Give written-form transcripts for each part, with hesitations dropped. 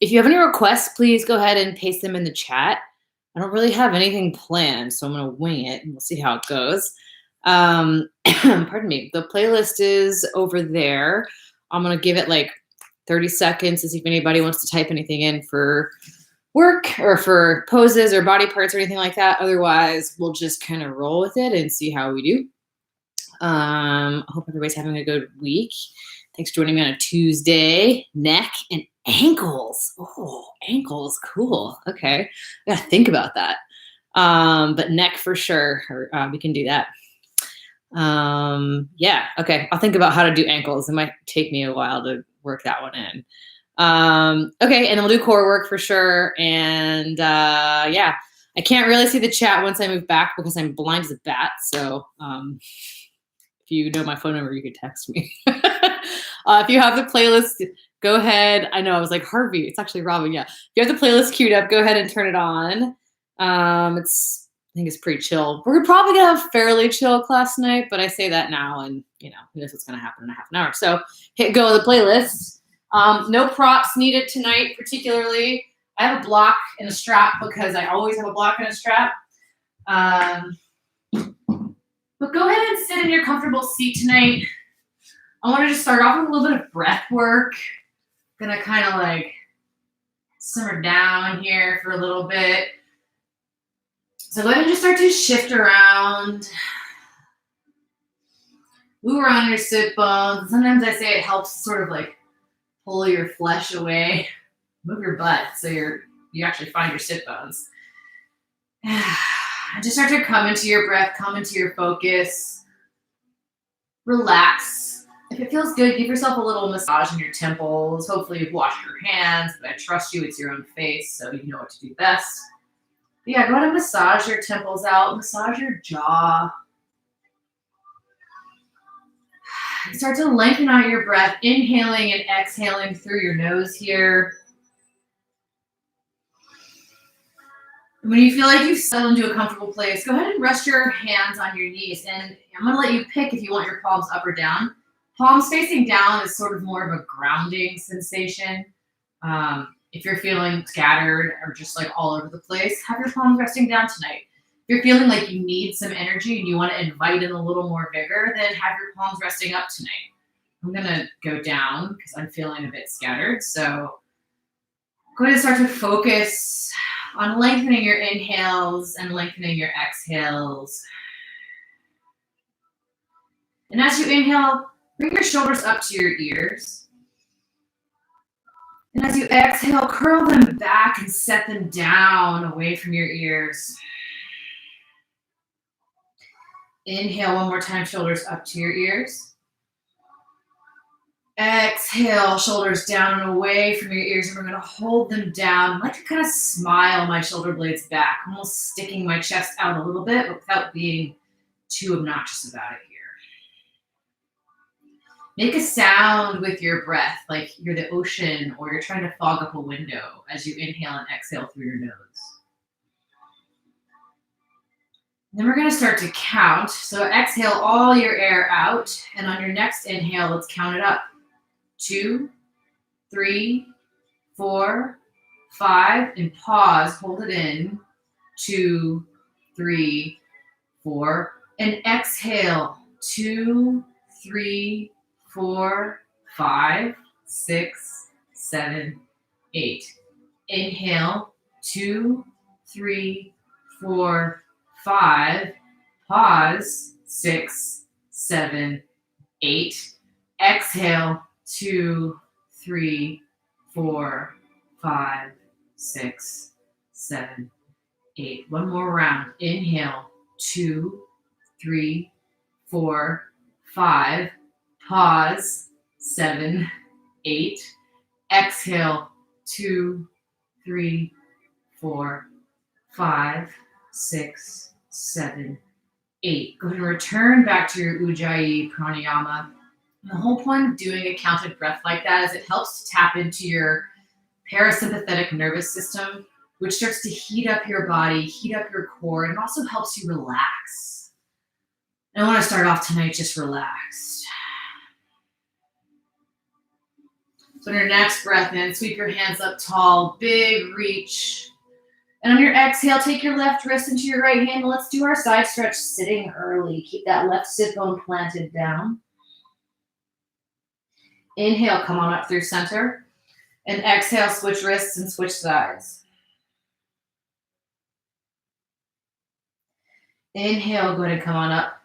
If you have any requests, please go ahead and paste them in the chat. I don't really have anything planned, so I'm going to wing it and we'll see how it goes. Pardon me. The playlist is over there. I'm going to give it like 30 seconds to see if anybody wants to type anything in for work or for poses or body parts or anything like that. Otherwise, we'll just kind of roll with it and see how we do. I hope everybody's having a good week. Thanks for joining me on a Tuesday. Neck and ankles. Oh, ankles. Cool. Okay. I gotta think about that. But neck for sure. We can do that. Yeah. Okay. I'll think about how to do ankles. It might take me a while to work that one in. Okay. And then we'll do core work for sure. And yeah, I can't really see the chat once I move back because I'm blind as a bat. So if you know my phone number, you could text me. If you have the playlist, go ahead. I know I was like, Harvey, it's actually Robin. Yeah. If you have the playlist queued up, go ahead and turn it on. I think it's pretty chill. We're probably going to have fairly chill class tonight, but I say that now and who knows what's going to happen in a half an hour. So hit go of the playlist. No props needed tonight, particularly. I have a block and a strap because I always have a block and a strap. But go ahead and sit in your comfortable seat tonight. I want to just start off with a little bit of breath work. Gonna kind of like simmer down here for a little bit. So go ahead and just start to shift around. Move around your sit bones. Sometimes I say it helps sort of like pull your flesh away. Move your butt so you actually find your sit bones. And just start to come into your breath, come into your focus. Relax. If it feels good, give yourself a little massage in your temples. Hopefully you've washed your hands, but I trust you, it's your own face, so you know what to do best. But yeah, go ahead and massage your temples out, massage your jaw. And start to lengthen out your breath, inhaling and exhaling through your nose here. When you feel like you've settled into a comfortable place, go ahead and rest your hands on your knees. And I'm going to let you pick if you want your palms up or down. Palms facing down is sort of more of a grounding sensation. If you're feeling scattered or just like all over the place, have your palms resting down tonight. If you're feeling like you need some energy and you want to invite in a little more vigor, then have your palms resting up tonight. I'm going to go down because I'm feeling a bit scattered. So go ahead and start to focus on lengthening your inhales and lengthening your exhales. And as you inhale, bring your shoulders up to your ears. And as you exhale, curl them back and set them down away from your ears. Inhale one more time, shoulders up to your ears. Exhale, shoulders down and away from your ears, and we're going to hold them down. I like to kind of smile my shoulder blades back, almost sticking my chest out a little bit, but without being too obnoxious about it here. Make a sound with your breath, like you're the ocean or you're trying to fog up a window as you inhale and exhale through your nose. Then we're going to start to count. So exhale all your air out, and on your next inhale, let's count it up. 2, 3, 4, 5, and pause, hold it in. 2, 3, 4, and exhale. 2, 3, 4, 5, 6, 7, 8. Inhale. 2, 3, 4, 5. Pause. 6, 7, 8. Exhale. 2, 3, 4, 5, 6, 7, 8. One more round. Inhale. 2, 3, 4, 5. Pause. 7, 8. Exhale. 2, 3, 4, 5, 6, 7, 8. Go ahead and return back to your Ujjayi pranayama. And the whole point of doing a counted breath like that is it helps to tap into your parasympathetic nervous system, which starts to heat up your body, heat up your core, and also helps you relax. And I want to start off tonight just relaxed. So on your next breath in, sweep your hands up tall, big reach. And on your exhale, take your left wrist into your right hand. Let's do our side stretch sitting early. Keep that left sit bone planted down. Inhale, come on up through center. And exhale, switch wrists and switch sides. Inhale, go ahead and come on up.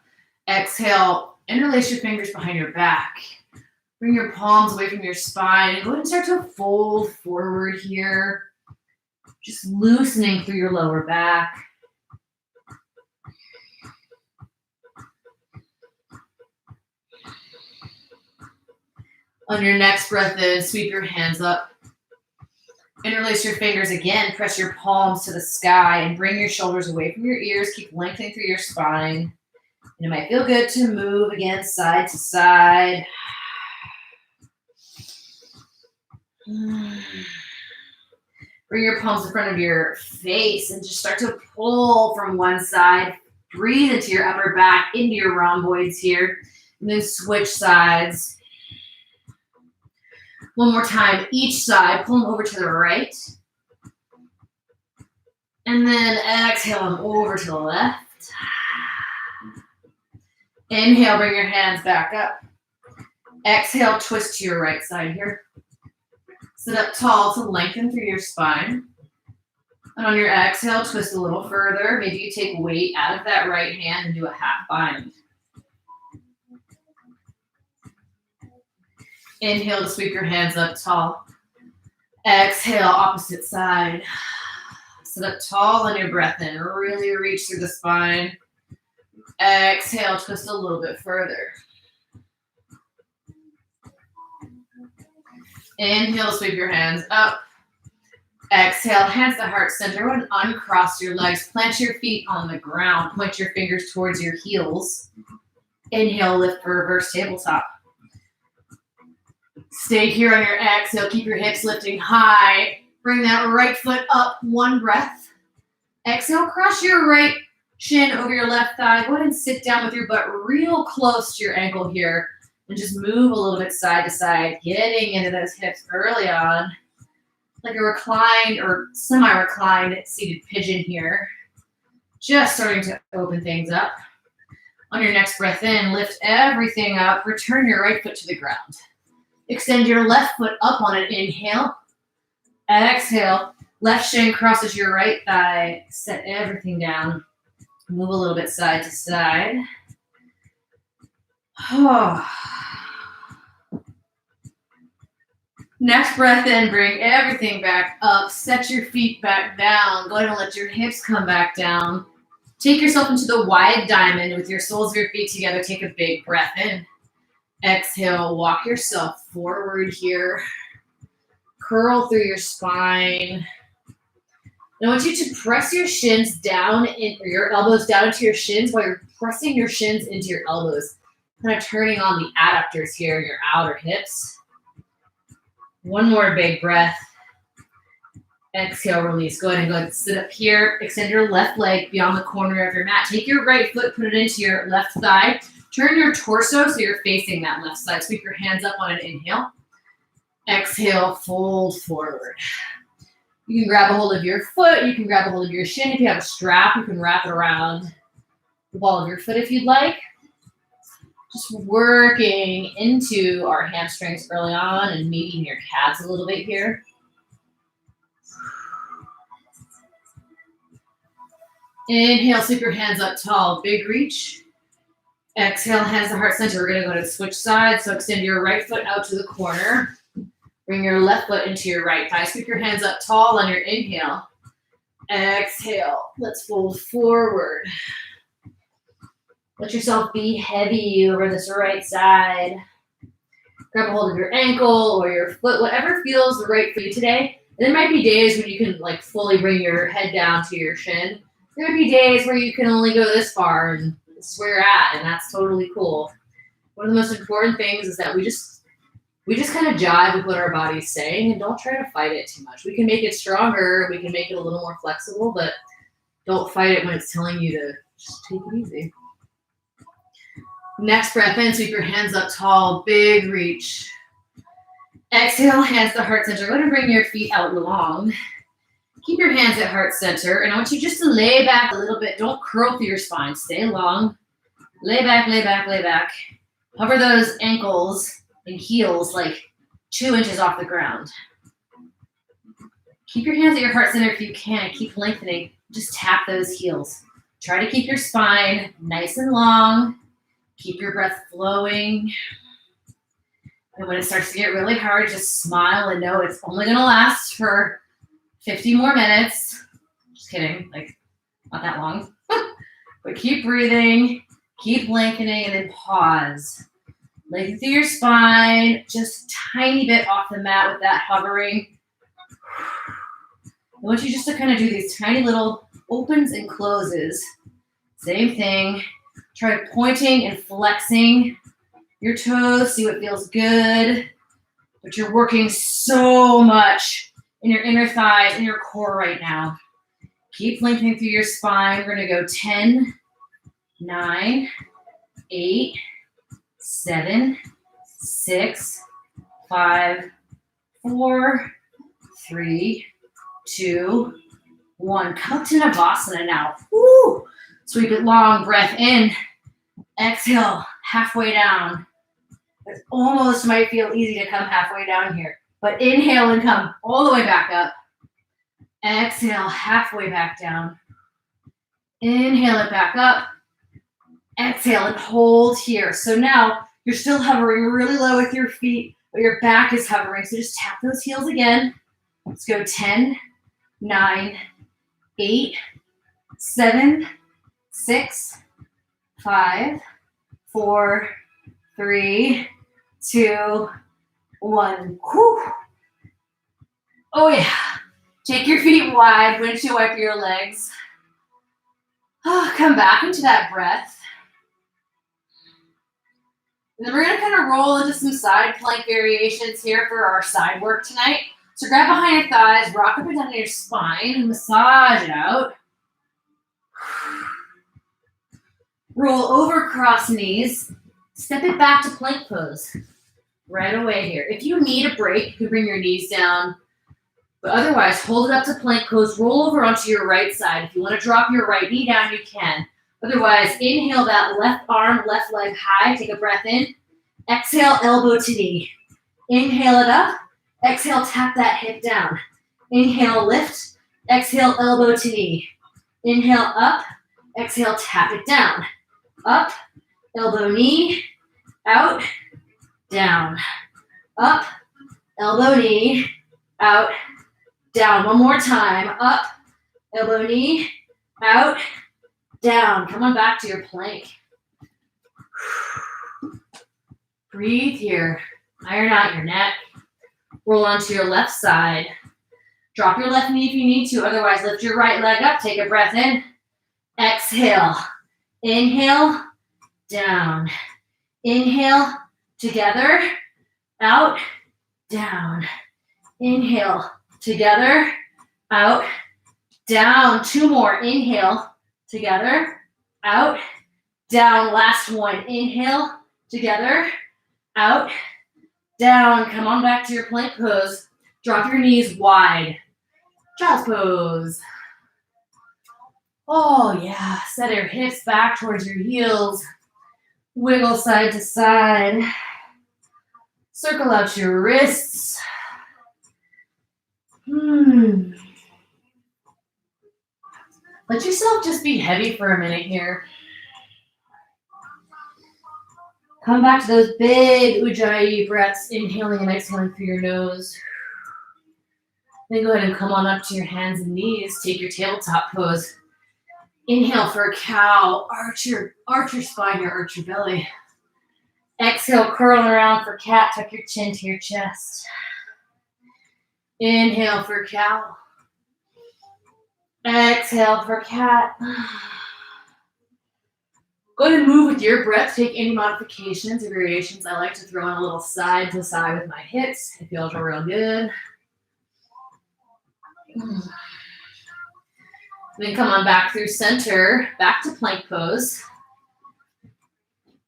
Exhale, interlace your fingers behind your back. Bring your palms away from your spine and go ahead and start to fold forward here. Just loosening through your lower back. On your next breath in, sweep your hands up. Interlace your fingers again. Press your palms to the sky and bring your shoulders away from your ears. Keep lengthening through your spine. And it might feel good to move again side to side. Bring your palms in front of your face and just start to pull from one side. Breathe into your upper back, into your rhomboids here. And then switch sides. One more time, each side. Pull them over to the right. And then exhale them over to the left. Inhale, bring your hands back up. Exhale, twist to your right side here. Sit up tall to lengthen through your spine. And on your exhale, twist a little further. Maybe you take weight out of that right hand and do a half bind. Inhale to sweep your hands up tall. Exhale, opposite side. Sit up tall on your breath in. Really reach through the spine. Exhale, twist a little bit further. Inhale, sweep your hands up. Exhale, hands to heart center. Go ahead and uncross your legs. Plant your feet on the ground. Point your fingers towards your heels. Inhale, lift for reverse tabletop. Stay here on your exhale. Keep your hips lifting high. Bring that right foot up. One breath. Exhale, cross your right shin over your left thigh. Go ahead and sit down with your butt real close to your ankle here. And just move a little bit side to side, getting into those hips early on. Like a reclined or semi-reclined seated pigeon here. Just starting to open things up. On your next breath in, lift everything up. Return your right foot to the ground. Extend your left foot up on an inhale. Exhale. Left shin crosses your right thigh. Set everything down. Move a little bit side to side. Next breath in, bring everything back up. Set your feet back down. Go ahead and let your hips come back down. Take yourself into the wide diamond with your soles of your feet together. Take a big breath in. Exhale, walk yourself forward here. Curl through your spine. I want you to press your shins down, or your elbows down into your shins while you're pressing your shins into your elbows. Kind of turning on the adductors here, your outer hips. One more big breath. Exhale, release. Go ahead and sit up here. Extend your left leg beyond the corner of your mat. Take your right foot, put it into your left thigh. Turn your torso so you're facing that left side. Sweep your hands up on an inhale. Exhale, fold forward. You can grab a hold of your foot. You can grab a hold of your shin. If you have a strap, you can wrap it around the ball of your foot if you'd like. Just working into our hamstrings early on and meeting your calves a little bit here. Inhale, sweep your hands up tall, big reach. Exhale, hands to heart center. We're going to go to switch sides. So extend your right foot out to the corner. Bring your left foot into your right thigh. Sweep your hands up tall on your inhale. Exhale. Let's fold forward. Let yourself be heavy over this right side. Grab a hold of your ankle or your foot, whatever feels right for you today. And there might be days when you can fully bring your head down to your shin. There might be days where you can only go this far and this is where you're at, and that's totally cool. One of the most important things is that we just kind of jive with what our body's saying and don't try to fight it too much. We can make it stronger, we can make it a little more flexible, but don't fight it when it's telling you to just take it easy. Next breath in, sweep your hands up tall, big reach. Exhale, hands to heart center. Go ahead and bring your feet out long. Keep your hands at heart center. And I want you just to lay back a little bit. Don't curl through your spine. Stay long. Lay back, lay back, lay back. Hover those ankles and heels like 2 inches off the ground. Keep your hands at your heart center if you can. Keep lengthening. Just tap those heels. Try to keep your spine nice and long. Keep your breath flowing. And when it starts to get really hard, just smile and know it's only going to last for 50 more minutes. Just kidding, like not that long. But keep breathing, keep lengthening, and then pause. Lengthen through your spine, just a tiny bit off the mat with that hovering. I want you just to kind of do these tiny little opens and closes. Same thing. Try pointing and flexing your toes, see what feels good. But you're working so much in your inner thighs and your core right now. Keep lengthening through your spine. We're going to go 10, 9, 8, 7, 6, 5, 4, 3, 2, 1. Come to Navasana now. Woo! Sweep it long, breath in. Exhale, halfway down. It almost might feel easy to come halfway down here. But inhale and come all the way back up. Exhale, halfway back down. Inhale it back up. Exhale and hold here. So now you're still hovering really low with your feet, but your back is hovering. So just tap those heels again. Let's go 10, 9, 8, 7, 6, 5, 4, 3, 2, 1. Whew. Oh yeah. Take your feet wide, windshield wiper your legs. Oh, come back into that breath. And then we're going to kind of roll into some side plank variations here for our side work tonight. So grab behind your thighs, rock up and down your spine, and massage it out. Roll over, cross knees. Step it back to plank pose. Right away here. If you need a break, you can bring your knees down. But otherwise, hold it up to plank pose. Roll over onto your right side. If you want to drop your right knee down, you can. Otherwise, inhale that left arm, left leg high. Take a breath in. Exhale, elbow to knee. Inhale it up. Exhale, tap that hip down. Inhale, lift. Exhale, elbow to knee. Inhale, up. Exhale, tap it down. Up, elbow, knee, out, down. Up, elbow, knee, out, down. One more time. Up, elbow, knee, out, down. Come on back to your plank. Breathe here. Iron out your neck. Roll onto your left side. Drop your left knee if you need to. Otherwise, lift your right leg up. Take a breath in. Exhale. Inhale. Down. Inhale. Together. Out. Down. Inhale. Together. Out. Down. 2 more. Inhale. Together. Out. Down. Last one. Inhale. Together. Out. Down. Come on back to your plank pose. Drop your knees wide. Child's pose. Oh, yeah. Set your hips back towards your heels. Wiggle side to side. Circle out your wrists. Let yourself just be heavy for a minute here. Come back to those big Ujjayi breaths, inhaling and exhaling through your nose. Then go ahead and come on up to your hands and knees. Take your tabletop pose. Inhale for a cow. Arch your spine, arch your belly. Exhale, curl around for cat. Tuck your chin to your chest. Inhale for cow. Exhale for cat. Go ahead and move with your breath. Take any modifications or variations. I like to throw in a little side to side with my hips. It feels real good. Then come on back through center, back to plank pose.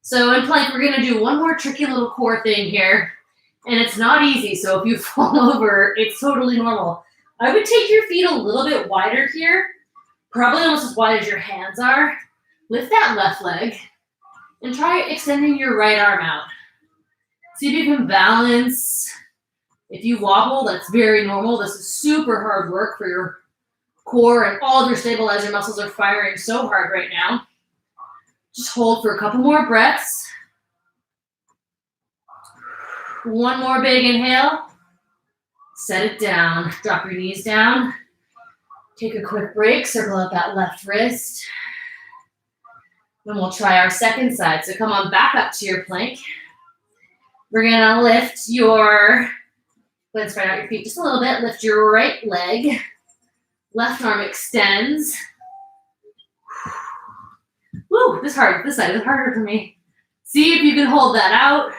So in plank, we're going to do one more tricky little core thing here. And it's not easy, so if you fall over, it's totally normal. I would take your feet a little bit wider here, probably almost as wide as your hands are. Lift that left leg and try extending your right arm out. See if you can balance. If you wobble, that's very normal. This is super hard work for your core, and all of your stabilizer muscles are firing so hard right now. Just hold for a couple more breaths. One more big inhale. Set it down. Drop your knees down. Take a quick break. Circle out that left wrist. Then we'll try our second side. So come on back up to your plank. We're going to lift your, let's spread out your feet just a little bit. Lift your right leg. Left arm extends. Woo, this side is harder for me. See if you can hold that out.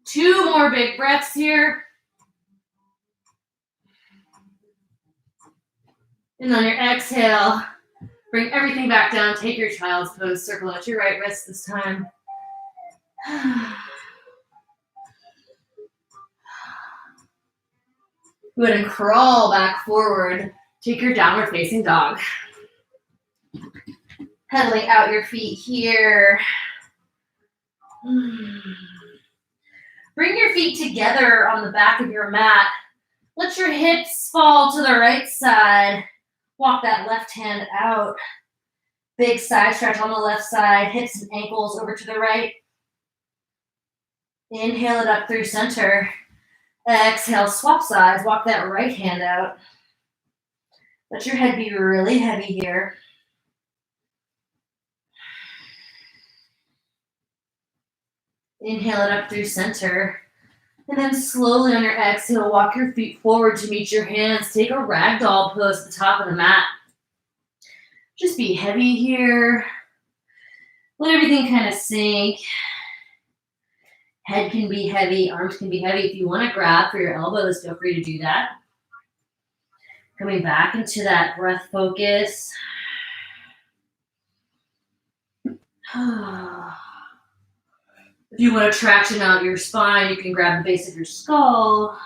2 more big breaths here. And on your exhale, bring everything back down. Take your child's pose. Circle out your right wrist this time. Go ahead and crawl back forward. Take your downward facing dog. Pedaling out your feet here. Bring your feet together on the back of your mat. Let your hips fall to the right side. Walk that left hand out. Big side stretch on the left side. Hips and ankles over to the right. Inhale it up through center. Exhale, swap sides. Walk that right hand out. Let your head be really heavy here. Inhale it up through center. And then slowly on your exhale, walk your feet forward to meet your hands. Take a ragdoll pose at the top of the mat. Just be heavy here. Let everything kind of sink. Head can be heavy, arms can be heavy. If you want to grab for your elbows, feel free to do that. Coming back into that breath focus. If you want to traction out your spine, you can grab the base of your skull.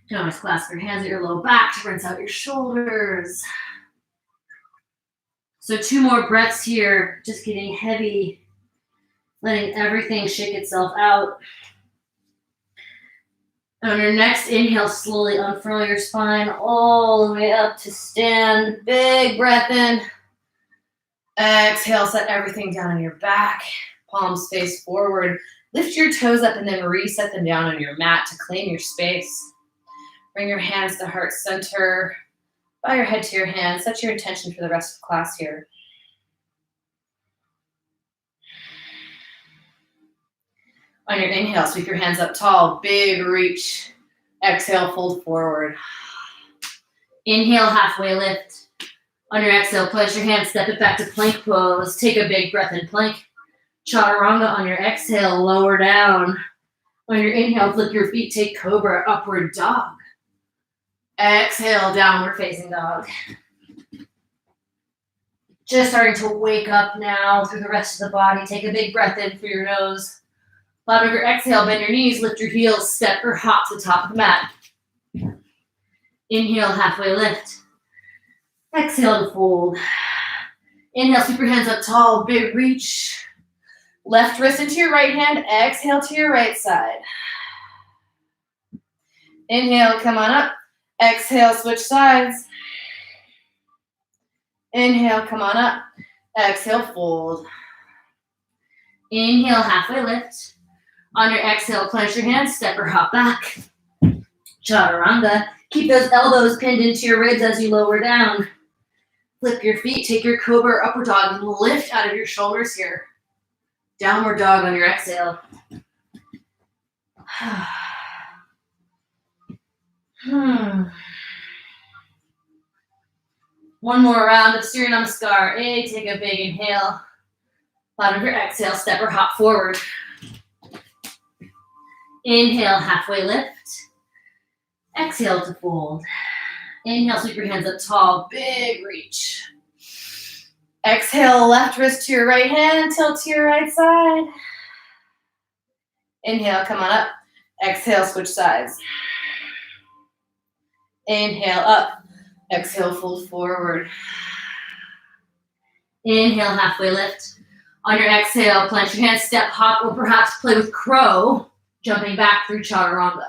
You can always clasp your hands at your low back to rinse out your shoulders. So 2 more breaths here, just getting heavy, letting everything shake itself out. And on your next inhale, slowly unfurl your spine all the way up to stand. Big breath in. Exhale, set everything down on your back. Palms face forward. Lift your toes up and then reset them down on your mat to claim your space. Bring your hands to heart center. Bow your head to your hands. Set your intention for the rest of the class here. On your inhale, sweep your hands up tall. Big reach. Exhale, fold forward. Inhale, halfway lift. On your exhale, place your hands, step it back to plank pose. Take a big breath in plank. Chaturanga on your exhale, lower down. On your inhale, flip your feet, take cobra, upward dog. Exhale, downward facing dog. Just starting to wake up now through the rest of the body. Take a big breath in through your nose. Bottom of your exhale, bend your knees, lift your heels, step or hop to the top of the mat. Inhale, halfway lift. Exhale to fold. Inhale, sweep your hands up tall, big reach. Left wrist into your right hand, exhale to your right side. Inhale, come on up. Exhale, switch sides. Inhale, come on up. Exhale, fold. Inhale, halfway lift. On your exhale, clench your hands, step or hop back. Chaturanga. Keep those elbows pinned into your ribs as you lower down. Flip your feet, take your cobra or upward dog and lift out of your shoulders here. Downward dog on your exhale. One more round of Surya Namaskar. Take a big inhale. Bottom of your exhale, step or hop forward. Inhale, halfway lift. Exhale to fold. Inhale, sweep your hands up tall, big reach. Exhale, left wrist to your right hand, tilt to your right side. Inhale, come on up. Exhale, switch sides. Inhale, up. Exhale, fold forward. Inhale, halfway lift. On your exhale, plant your hands, step, hop, or perhaps play with crow, jumping back through chaturanga.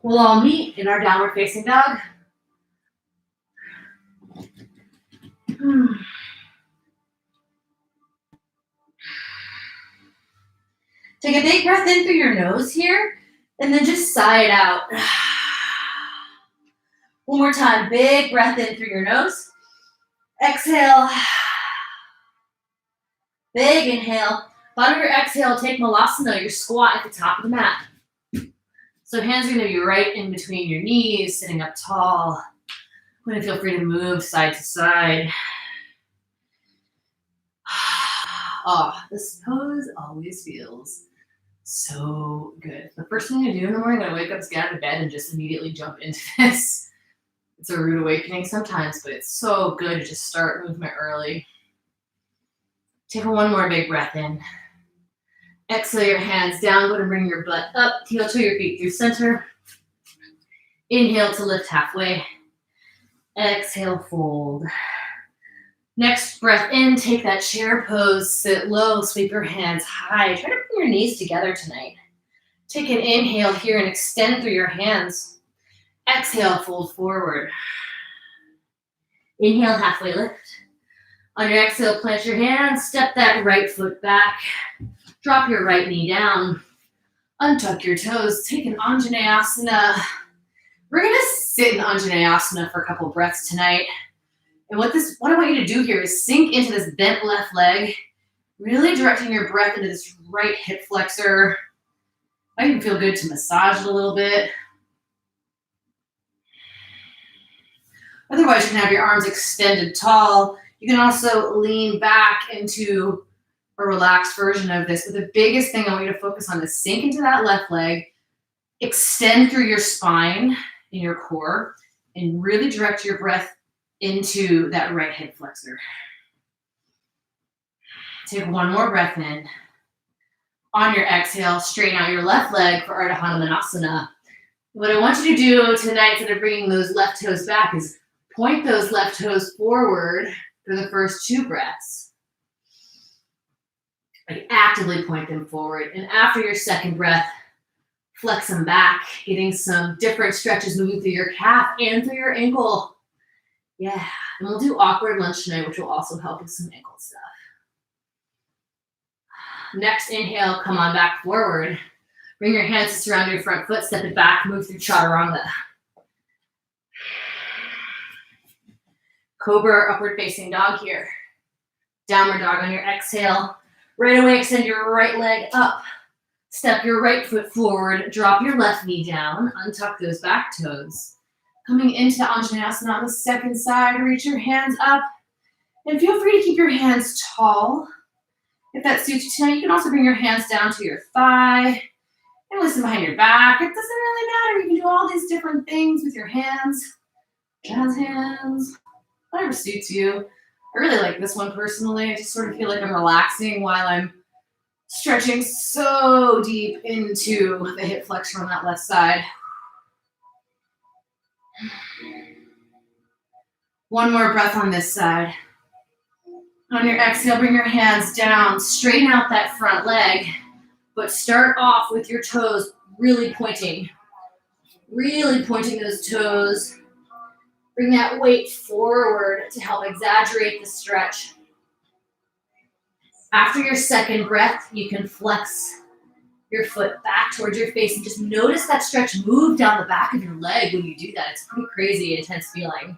We'll all meet in our downward facing dog. Take a big breath in through your nose here, and then just sigh it out. One more time, big breath in through your nose. Exhale. Big inhale. Bottom of your exhale, take malasana, your squat at the top of the mat. So hands are going to be right in between your knees, sitting up tall. I'm going to feel free to move side to side. Oh, this pose always feels so good. The first thing I do in the morning when I wake up is get out of bed and just immediately jump into this. It's a rude awakening sometimes, but it's so good to just start movement early. Take one more big breath in. Exhale your hands down. Go to bring your butt up. Heel to your feet through center. Inhale to lift halfway. Exhale, fold. Next breath in, take that chair pose, sit low, sweep your hands high. Try to bring your knees together tonight. Take an inhale here and extend through your hands. Exhale, fold forward. Inhale, halfway lift. On your exhale, plant your hands, step that right foot back. Drop your right knee down. Untuck your toes, take an Anjaneyasana. We're gonna sit in Anjaneyasana for a couple breaths tonight. And what I want you to do here is sink into this bent left leg, really directing your breath into this right hip flexor. Might even feel good to massage it a little bit. Otherwise, you can have your arms extended tall. You can also lean back into a relaxed version of this. But the biggest thing I want you to focus on is sink into that left leg, extend through your spine and your core, and really direct your breath into that right hip flexor. Take one more breath in. On your exhale, straighten out your left leg for Ardha Hanumanasana. What I want you to do tonight, instead of bringing those left toes back, is point those left toes forward for the first two breaths. Like actively point them forward. And after your second breath, flex them back, getting some different stretches moving through your calf and through your ankle. Yeah, and we'll do awkward lunge tonight, which will also help with some ankle stuff. Next inhale, come on back forward. Bring your hands to surround your front foot, step it back, move through chaturanga. Cobra, upward facing dog here. Downward dog on your exhale. Right away, extend your right leg up. Step your right foot forward, drop your left knee down, untuck those back toes. Coming into Anjaneyasana on the second side, reach your hands up. And feel free to keep your hands tall. If that suits you tonight, you can also bring your hands down to your thigh and listen behind your back. It doesn't really matter. You can do all these different things with your hands. Jazz hands, whatever suits you. I really like this one personally. I just sort of feel like I'm relaxing while I'm stretching so deep into the hip flexor on that left side. One more breath on this side. On your exhale, bring your hands down, straighten out that front leg, but start off with your toes really pointing those toes. Bring that weight forward to help exaggerate the stretch. After your second breath, you can flex your foot back towards your face and just notice that stretch move down the back of your leg when you do that. It's a pretty crazy, intense feeling.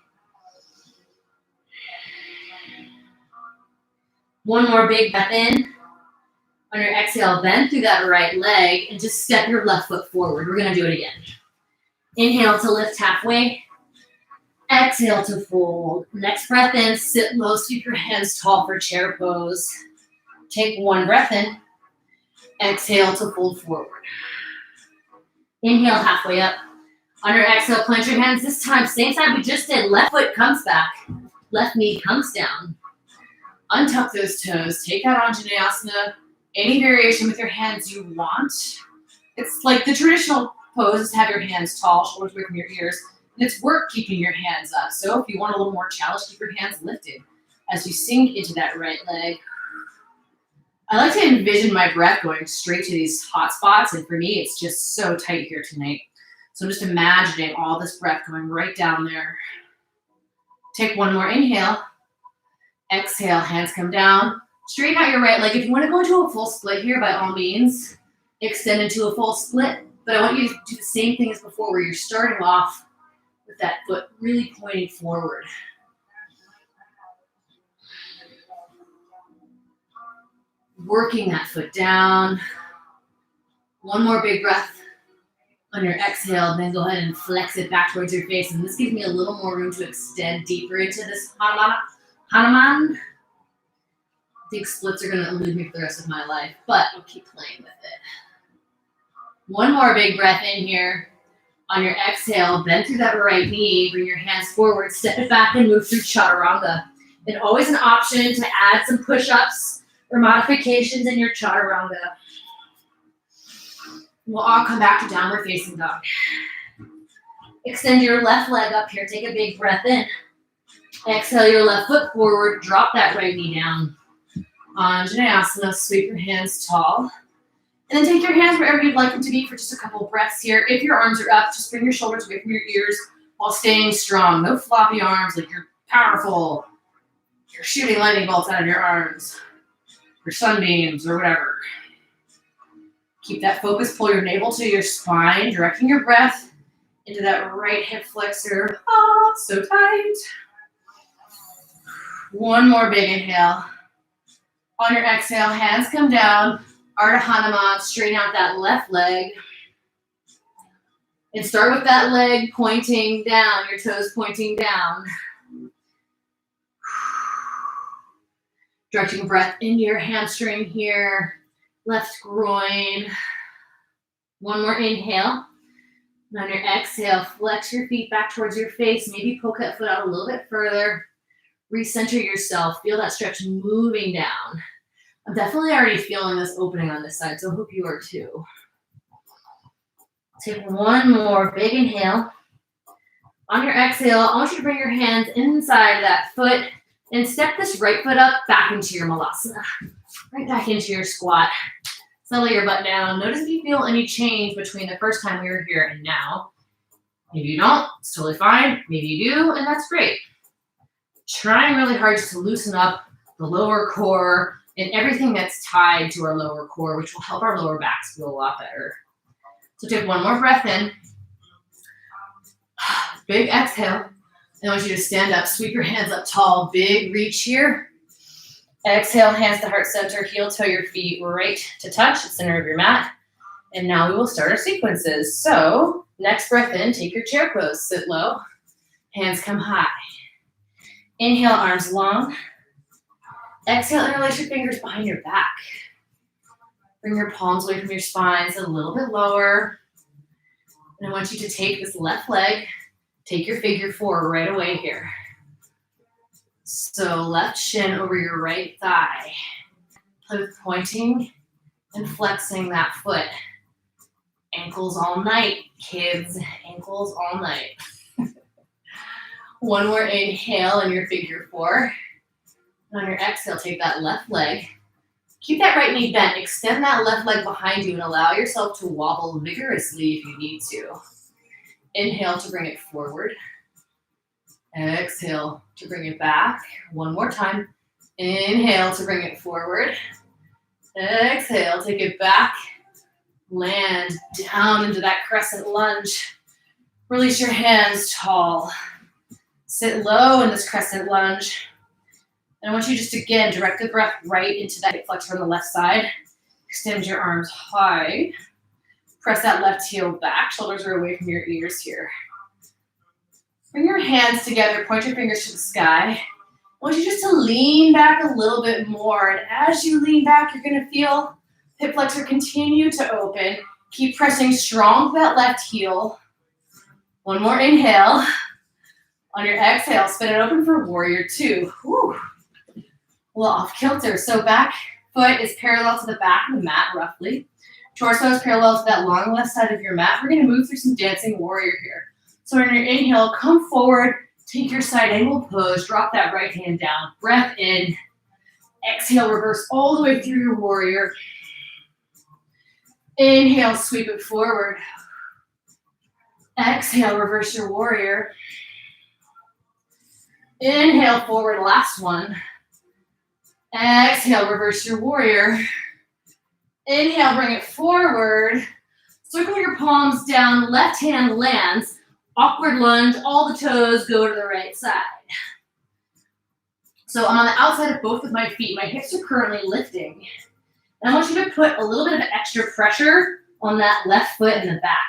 One more big breath in. On your exhale, bend through that right leg and just step your left foot forward. We're going to do it again. Inhale to lift halfway. Exhale to fold. Next breath in, sit low, sweep your hands tall for chair pose. Take one breath in. Exhale to fold forward. Inhale halfway up. On your exhale, plant your hands this time. Same side we just did. Left foot comes back. Left knee comes down. Untuck those toes. Take out Anjaneyasana. Any variation with your hands you want. It's like the traditional pose is to have your hands tall, shoulders away from your ears. And it's work keeping your hands up. So if you want a little more challenge, keep your hands lifted as you sink into that right leg. I like to envision my breath going straight to these hot spots. And for me, it's just so tight here tonight. So I'm just imagining all this breath going right down there. Take one more inhale. Exhale, hands come down. Straighten out your right leg. If you want to go into a full split here, by all means, extend into a full split. But I want you to do the same thing as before, where you're starting off with that foot really pointing forward. Working that foot down. One more big breath. On your exhale, then go ahead and flex it back towards your face. And this gives me a little more room to extend deeper into this Hanuman. I think splits are going to elude me for the rest of my life, but I'll keep playing with it. One more big breath in here. On your exhale, bend through that right knee, bring your hands forward, step it back and move through chaturanga. And always an option to add some push-ups or modifications in your chaturanga. We'll all come back to downward facing dog. Extend your left leg up here. Take a big breath in. Exhale your left foot forward. Drop that right knee down. Anjaneyasana, sweep your hands tall. And then take your hands wherever you'd like them to be for just a couple of breaths here. If your arms are up, just bring your shoulders away from your ears while staying strong. No floppy arms, like you're powerful. You're shooting lightning bolts out of your arms. Or sunbeams or whatever. Keep that focus, pull your navel to your spine, directing your breath into that right hip flexor. Oh, so tight. One more big inhale. On your exhale, hands come down. Ardha Hanuman, straighten out that left leg. And start with that leg pointing down, your toes pointing down. Directing breath into your hamstring here. Left groin. One more inhale. And on your exhale, flex your feet back towards your face. Maybe poke that foot out a little bit further. Recenter yourself. Feel that stretch moving down. I'm definitely already feeling this opening on this side, so I hope you are too. Take one more big inhale. On your exhale, I want you to bring your hands inside that foot and step this right foot up back into your malasana. Right back into your squat. Settle your butt down. Notice if you feel any change between the first time we were here and now. Maybe you don't, it's totally fine. Maybe you do, and that's great. Trying really hard just to loosen up the lower core and everything that's tied to our lower core, which will help our lower backs feel a lot better. So take one more breath in. Big exhale. I want you to stand up, sweep your hands up tall, big reach here. Exhale, hands to heart center, heel toe your feet right to touch the center of your mat. And now we will start our sequences. So next breath in, take your chair pose, sit low, hands come high. Inhale, arms long. Exhale, interlace your fingers behind your back. Bring your palms away from your spine, sit a little bit lower. And I want you to take this left leg, take your figure four right away here. So left shin over your right thigh. Play with pointing and flexing that foot. Ankles all night, kids. Ankles all night. One more inhale in your figure four. And on your exhale, take that left leg. Keep that right knee bent. Extend that left leg behind you and allow yourself to wobble vigorously if you need to. Inhale to bring it forward. Exhale to bring it back. One more time. Inhale to bring it forward. Exhale, take it back. Land down into that crescent lunge. Release your hands tall. Sit low in this crescent lunge. And I want you just again, direct the breath right into that hip flexor on the left side. Extend your arms high. Press that left heel back. Shoulders are away from your ears here. Bring your hands together, point your fingers to the sky. I want you just to lean back a little bit more. And as you lean back, you're going to feel hip flexor continue to open. Keep pressing strong with that left heel. One more inhale. On your exhale, spin it open for warrior two. Whew. A little off kilter. So back foot is parallel to the back of the mat, roughly. Torso is parallel to that long left side of your mat. We're going to move through some dancing warrior here. So on your inhale, come forward, take your side angle pose, drop that right hand down. Breath in. Exhale, reverse all the way through your warrior. Inhale, sweep it forward. Exhale, reverse your warrior. Inhale, forward, last one. Exhale, reverse your warrior. Inhale, bring it forward. Circle your palms down, left hand lands. Awkward lunge, all the toes go to the right side. So I'm on the outside of both of my feet. My hips are currently lifting. And I want you to put a little bit of extra pressure on that left foot in the back.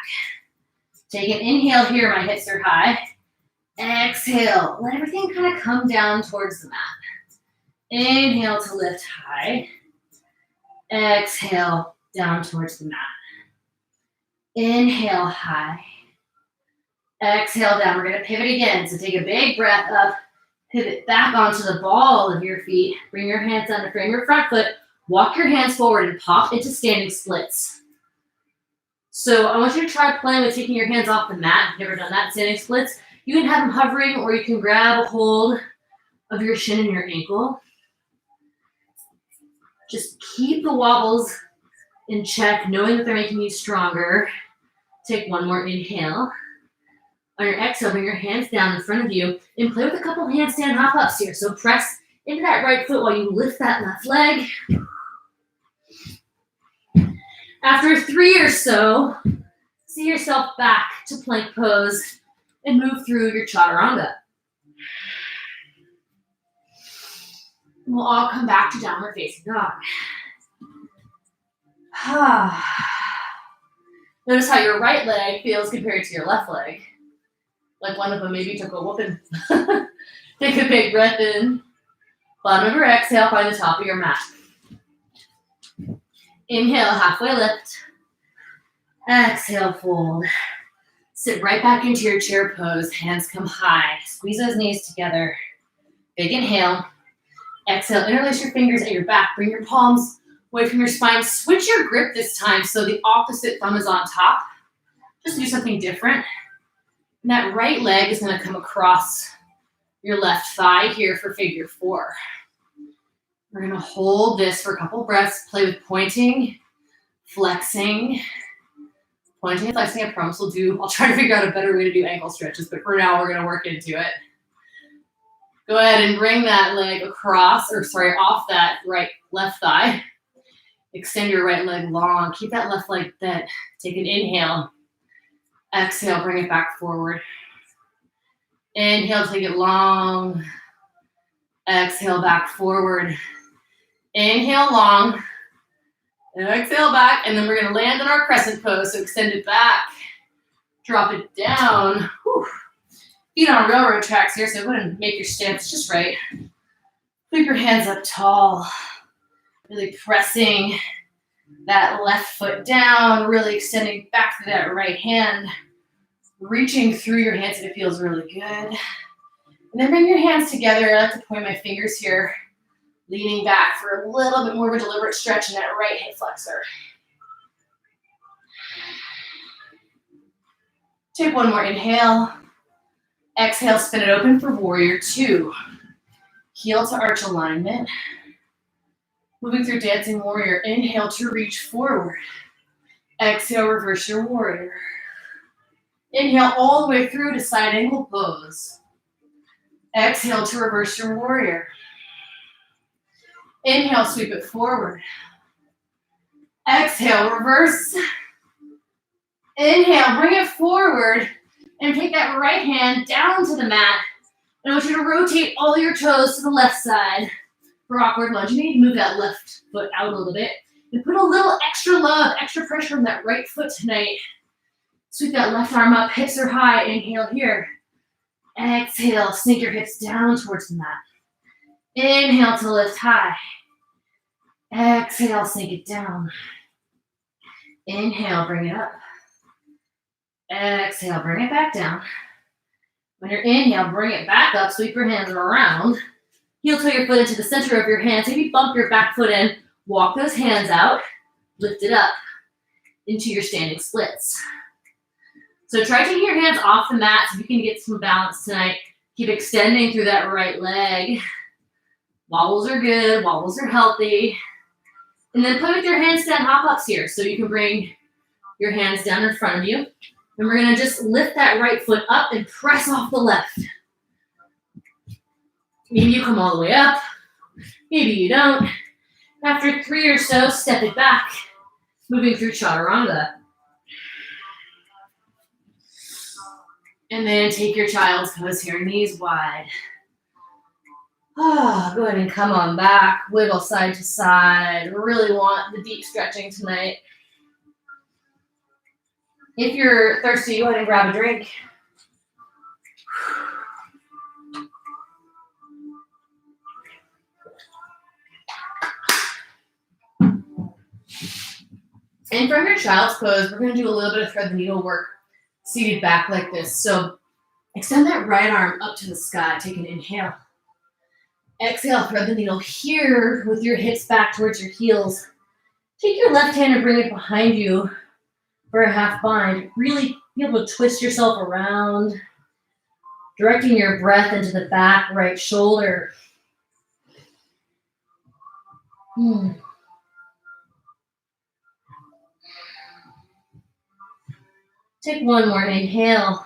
Take an inhale here, my hips are high. Exhale, let everything kind of come down towards the mat. Inhale to lift high. Exhale, down towards the mat. Inhale, high. Exhale, down. We're going to pivot again. So take a big breath up. Pivot back onto the ball of your feet. Bring your hands down to frame your front foot. Walk your hands forward and pop into standing splits. So I want you to try playing with taking your hands off the mat. If you've never done that, standing splits. You can have them hovering, or you can grab a hold of your shin and your ankle. Just keep the wobbles in check, knowing that they're making you stronger. Take one more inhale. On your exhale, bring your hands down in front of you and play with a couple handstand hop-ups here. So press into that right foot while you lift that left leg. After 3 or so, see yourself back to plank pose and move through your chaturanga. We'll all come back to downward facing dog. Notice how your right leg feels compared to your left leg. Like one of them maybe took a whooping. Take a big breath in. Bottom of your exhale, find the top of your mat. Inhale, halfway lift. Exhale, fold. Sit right back into your chair pose. Hands come high. Squeeze those knees together. Big inhale. Exhale, interlace your fingers at your back. Bring your palms away from your spine. Switch your grip this time so the opposite thumb is on top. Just do something different. And that right leg is going to come across your left thigh here for figure four. We're going to hold this for a couple breaths. Play with pointing, flexing. Pointing and flexing, I promise I'll try to figure out a better way to do ankle stretches, but for now we're going to work into it. Go ahead and bring that leg off that left thigh. Extend your right leg long. Keep that left leg bent. Take an inhale. Exhale, bring it back forward. Inhale, take it long. Exhale, back forward. Inhale, long. Exhale, back. And then we're going to land in our crescent pose. So extend it back. Drop it down. Whew. Feet on railroad tracks here, so go ahead and make your stance just right. Keep your hands up tall. Really pressing that left foot down, really extending back to that right hand, reaching through your hands if it feels really good. And then bring your hands together. I like to point my fingers here, leaning back for a little bit more of a deliberate stretch in that right hip flexor. Take one more inhale. Exhale, spin it open for warrior two. Heel to arch alignment. Moving through dancing warrior. Inhale to reach forward. Exhale, reverse your warrior. Inhale all the way through to side angle pose. Exhale to reverse your warrior. Inhale, sweep it forward. Exhale, reverse. Inhale, bring it forward. And take that right hand down to the mat. And I want you to rotate all your toes to the left side for awkward lunge. You need to move that left foot out a little bit. And put a little extra love, extra pressure on that right foot tonight. Sweep that left arm up, hips are high. Inhale here. Exhale, sneak your hips down towards the mat. Inhale to lift high. Exhale, sneak it down. Inhale, bring it up. Exhale, bring it back down. When you're inhale, bring it back up, sweep your hands around. Heel toe your foot into the center of your hands. Maybe bump your back foot in. Walk those hands out. Lift it up into your standing splits. So try taking your hands off the mat so you can get some balance tonight. Keep extending through that right leg. Wobbles are good. Wobbles are healthy. And then play with your handstand hop-ups here. So you can bring your hands down in front of you. And we're going to just lift that right foot up and press off the left. Maybe you come all the way up. Maybe you don't. After 3 or so, step it back. Moving through chaturanga. And then take your child's pose here, knees wide. Go ahead and come on back. Wiggle side to side. Really want the deep stretching tonight. If you're thirsty, go ahead and grab a drink. And from your child's pose, we're going to do a little bit of thread the needle work, seated back like this. So extend that right arm up to the sky. Take an inhale. Exhale, thread the needle here with your hips back towards your heels. Take your left hand and bring it behind you for a half bind. Really be able to twist yourself around, directing your breath into the back right shoulder. Take one more inhale.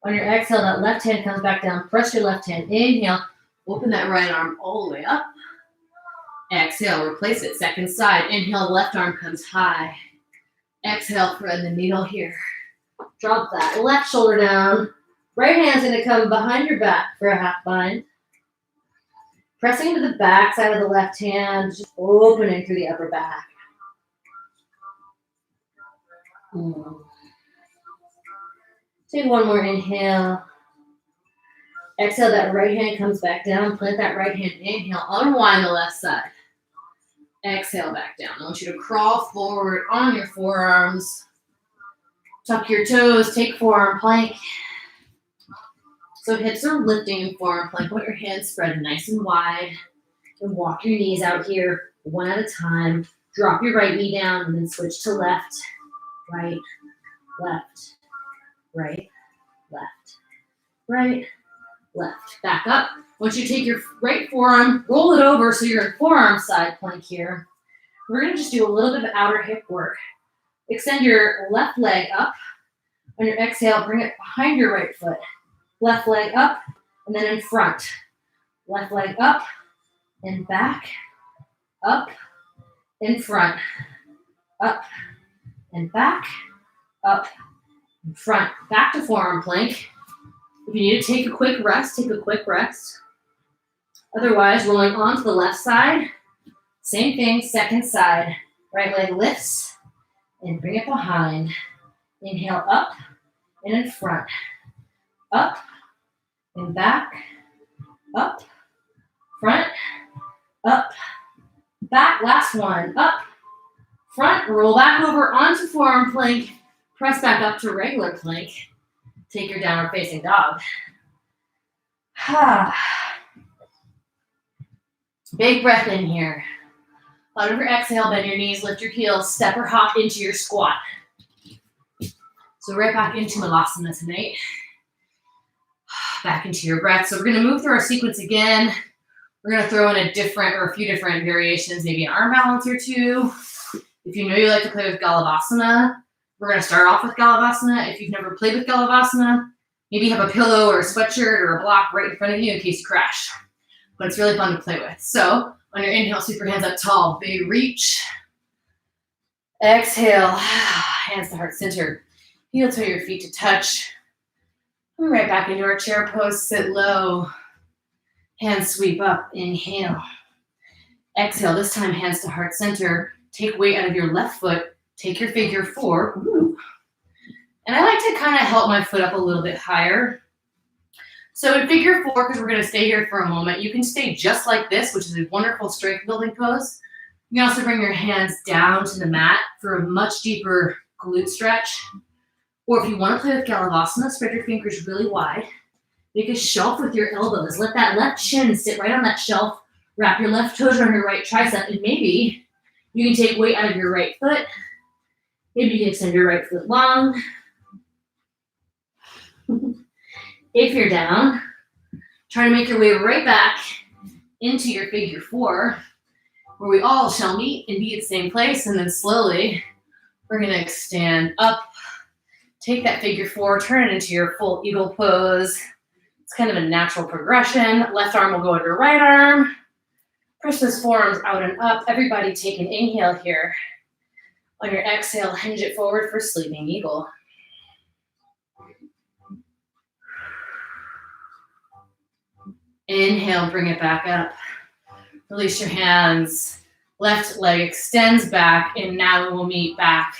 On your exhale, that left hand comes back down. Press your left hand. Inhale. Open that right arm all the way up. Exhale, replace it. Second side. Inhale, left arm comes high. Exhale, thread the needle here. Drop that left shoulder down. Right hand's going to come behind your back for a half bind. Pressing into the back side of the left hand, just opening through the upper back. Take one more inhale. Exhale, that right hand comes back down. Plant that right hand. Inhale, unwind the left side. Exhale, back down. I want you to crawl forward on your forearms. Tuck your toes. Take forearm plank. So hips are lifting in forearm plank. Want your hands spread nice and wide. And walk your knees out here one at a time. Drop your right knee down and then switch to left, right, left, right, left, right, left. Back up. I want you to take your right forearm, roll it over so you're in forearm side plank here. We're going to just do a little bit of outer hip work. Extend your left leg up. On your exhale, bring it behind your right foot. Left leg up and then in front. Left leg up and back, up, in front, up, and back, up, in front. Back to forearm plank. If you need to take a quick rest, take a quick rest. Otherwise, rolling onto the left side. Same thing, second side. Right leg lifts and bring it behind. Inhale up and in front. Up and back, up, front, up, back. Last one, up, front, roll back over onto forearm plank, press back up to regular plank. Take your downward facing dog. Big breath in here. Out of your exhale, bend your knees, lift your heels, step or hop into your squat. So right back into Malasana tonight. Back into your breath. So we're going to move through our sequence again. We're going to throw in a few different variations, maybe an arm balance or two. If you know you like to play with Galavasana, we're going to start off with Galavasana. If you've never played with Galavasana, maybe have a pillow or a sweatshirt or a block right in front of you in case you crash. But it's really fun to play with. So on your inhale, sweep your hands up tall. Big reach. Exhale. Hands to heart center. Heel toe your feet to touch. And right back into our chair pose. Sit low. Hands sweep up. Inhale. Exhale. This time, hands to heart center. Take weight out of your left foot. Take your figure four. Ooh. And I like to kind of help my foot up a little bit higher. So in figure four, because we're going to stay here for a moment, you can stay just like this, which is a wonderful strength building pose. You can also bring your hands down to the mat for a much deeper glute stretch. Or if you want to play with Galavasana, spread your fingers really wide. Make a shelf with your elbows. Let that left shin sit right on that shelf. Wrap your left toes around your right tricep, and maybe you can take weight out of your right foot. Maybe you can extend your right foot long. If you're down, try to make your way right back into your figure four, where we all shall meet and be at the same place, and then slowly we're going to extend up. Take that figure four, turn it into your full eagle pose. It's kind of a natural progression. Left arm will go under right arm. Push those forearms out and up. Everybody take an inhale here. On your exhale, hinge it forward for sleeping eagle. Inhale, bring it back up. Release your hands. Left leg extends back, and now we will meet back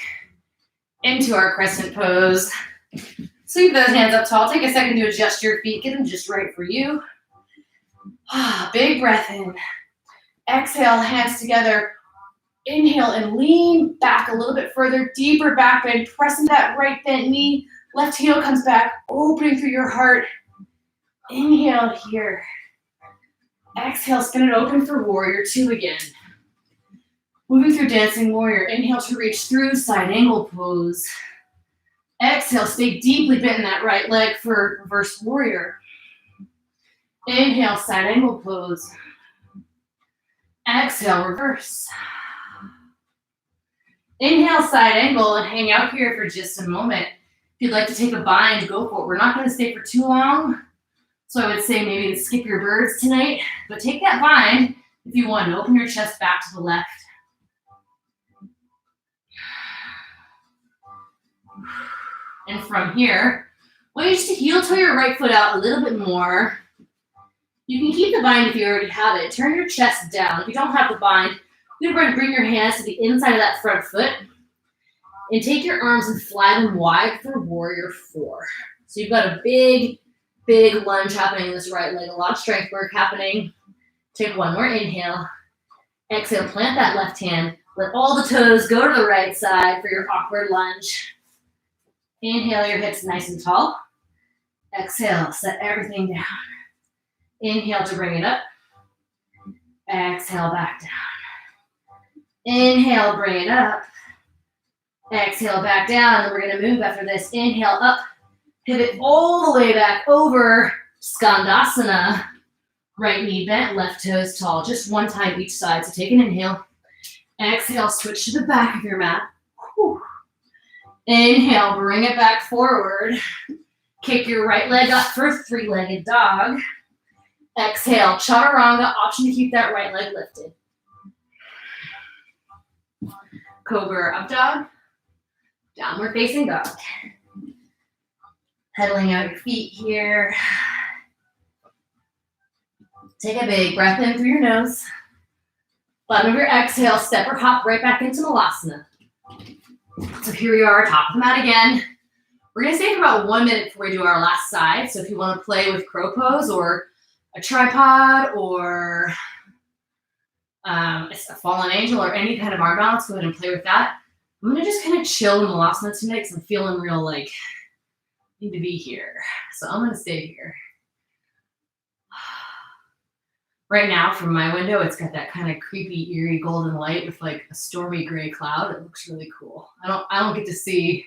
into our crescent pose. Sweep those hands up tall. Take a second to adjust your feet. Get them just right for you. Big breath in. Exhale, hands together. Inhale and lean back a little bit further. Deeper back bend. Press into that right bent knee. Left heel comes back, opening through your heart. Inhale here. Exhale, spin it open for warrior two again. Moving through dancing warrior. Inhale to reach through side angle pose. Exhale, stay deeply bent in that right leg for reverse warrior. Inhale, side angle pose. Exhale, reverse. Inhale, side angle, and hang out here for just a moment. If you'd like to take a bind, go for it. We're not going to stay for too long, so I would say maybe skip your birds tonight, but take that bind if you want to. Open your chest back to the left. And from here, I want you just to heel toe your right foot out a little bit more. You can keep the bind if you already have it. Turn your chest down. If you don't have the bind, you're going to bring your hands to the inside of that front foot and take your arms and fly them wide for warrior four. So you've got a big, big lunge happening in this right leg. A lot of strength work happening. Take one more inhale. Exhale, plant that left hand. Let all the toes go to the right side for your awkward lunge. Inhale, your hips nice and tall. Exhale, set everything down. Inhale to bring it up. Exhale, back down. Inhale, bring it up. Exhale, back down. Then we're going to move after this. Inhale, up. Pivot all the way back over. Skandasana. Right knee bent, left toes tall. Just one time each side. So take an inhale. Exhale, switch to the back of your mat. Whew. Inhale, bring it back forward. Kick your right leg up for three-legged dog. Exhale, chaturanga, option to keep that right leg lifted. Cobra up dog, downward facing dog. Pedaling out your feet here. Take a big breath in through your nose. Bottom of your exhale, step or hop right back into Malasana. So here we are, top of the mat again. We're going to stay for about 1 minute before we do our last side. So if you want to play with crow pose or a tripod or a fallen angel or any kind of arm balance, go ahead and play with that. I'm going to just kind of chill in Malasana tonight because I'm feeling real like I need to be here. So I'm going to stay here. Right now, from my window, it's got that kind of creepy, eerie golden light with like a stormy gray cloud. It looks really cool. I don't get to see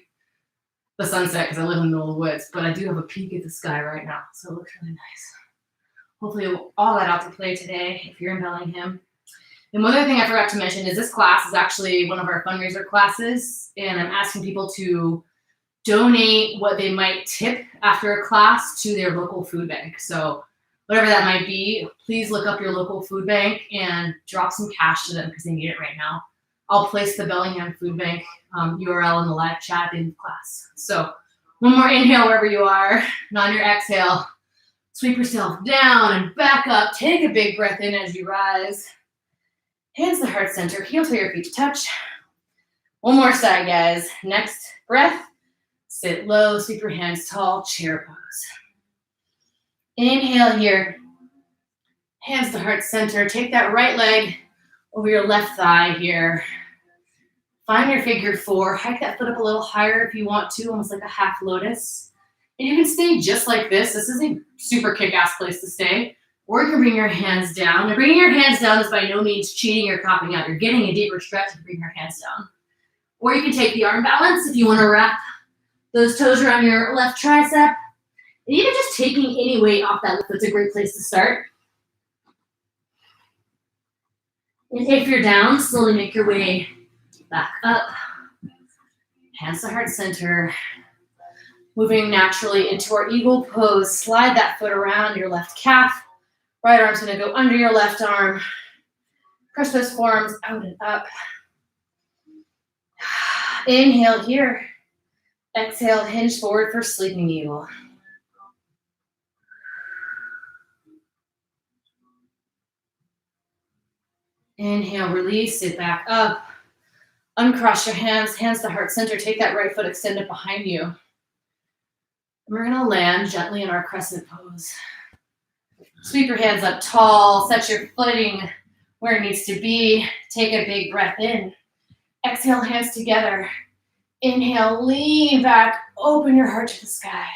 the sunset because I live in the middle of the woods, but I do have a peek at the sky right now, so it looks really nice. Hopefully all that out to play today if you're in Bellingham. And one other thing I forgot to mention is this class is actually one of our fundraiser classes, and I'm asking people to donate what they might tip after a class to their local food bank. So whatever that might be, please look up your local food bank and drop some cash to them because they need it right now. I'll place the Bellingham Food Bank URL in the live chat at the end of class. So one more inhale wherever you are, and on your exhale, sweep yourself down and back up. Take a big breath in as you rise. Hands to the heart center, heel to your feet to touch. One more side, guys. Next breath, sit low, sweep your hands tall, chair pose. Inhale here. Hands to heart center. Take that right leg over your left thigh here. Find your figure four. Hike that foot up a little higher if you want to, almost like a half lotus. And you can stay just like this. This is a super kick-ass place to stay. Or you can bring your hands down. And bringing your hands down is by no means cheating or copping out. You're getting a deeper stretch to bring your hands down. Or you can take the arm balance if you want to wrap those toes around your left tricep. And even just taking any weight off that foot's a great place to start. And if you're down, slowly make your way back up. Hands to heart center. Moving naturally into our eagle pose. Slide that foot around your left calf. Right arm's going to go under your left arm. Press those forearms out and up. Inhale here. Exhale, hinge forward for sleeping eagle. Inhale, release it back up. Uncross your hands, hands to heart center. Take that right foot, extend it behind you. And we're going to land gently in our crescent pose. Sweep your hands up tall. Set your footing where it needs to be. Take a big breath in. Exhale, hands together. Inhale, lean back. Open your heart to the sky.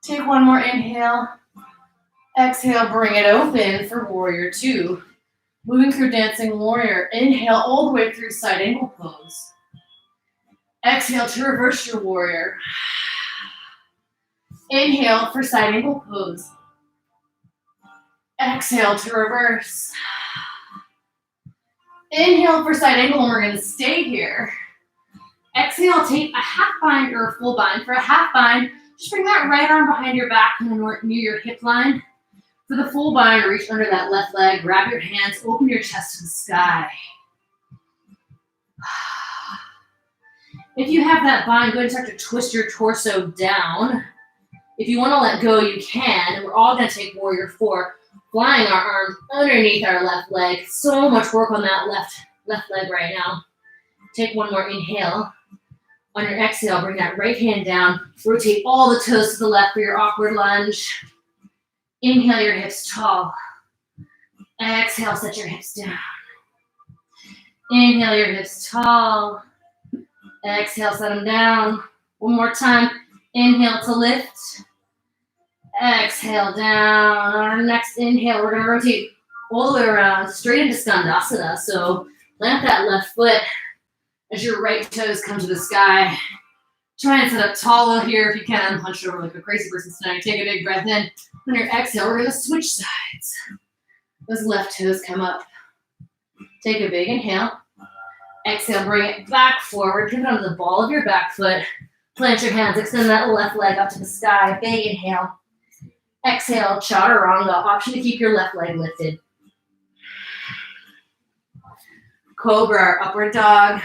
Take one more inhale. Exhale, bring it open for warrior two. Moving through dancing warrior. Inhale all the way through side angle pose. Exhale to reverse your warrior. Inhale for side angle pose. Exhale to reverse. Inhale for side angle, and we're going to stay here. Exhale, take a half bind or a full bind. For a half bind, just bring that right arm behind your back and near your hip line. For the full bind, reach under that left leg, grab your hands, open your chest to the sky. If you have that bind, go ahead and start to twist your torso down. If you want to let go, you can. And we're all going to take warrior four, flying our arms underneath our left leg. So much work on that left leg right now. Take one more inhale. On your exhale, bring that right hand down. Rotate all the toes to the left for your awkward lunge. Inhale your hips tall. Exhale, set your hips down. Inhale your hips tall. Exhale, set them down. One more time. Inhale to lift. Exhale down. On our next inhale, we're going to rotate all the way around, straight into Skandasana. So plant that left foot as your right toes come to the sky. Try and sit up tall here if you can. Hunch over like a crazy person tonight. Take a big breath in. On your exhale, we're going to switch sides. Those left toes come up. Take a big inhale. Exhale, bring it back forward. Pivot onto the ball of your back foot. Plant your hands. Extend that left leg up to the sky. Big inhale. Exhale, chaturanga. Option to keep your left leg lifted. Cobra, upward dog.